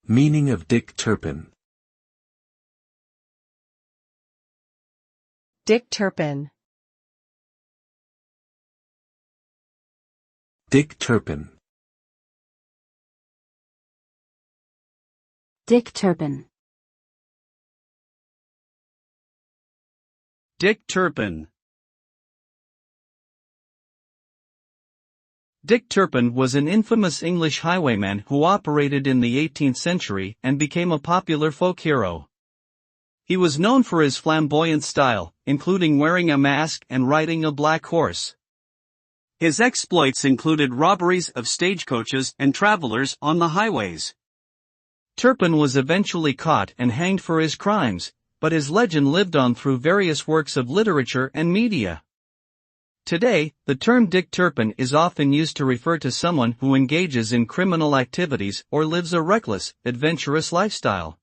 Meaning of Dick Turpin. Dick Turpin. Dick Turpin. Dick Turpin. Dick Turpin. Dick Turpin was an infamous English highwayman who operated in the 18th century and became a popular folk hero. He was known for his flamboyant style, including wearing a mask and riding a black horse. His exploits included robberies of stagecoaches and travelers on the highways. Turpin was eventually caught and hanged for his crimes, but his legend lived on through various works of literature and media. Today, the term Dick Turpin is often used to refer to someone who engages in criminal activities or lives a reckless, adventurous lifestyle.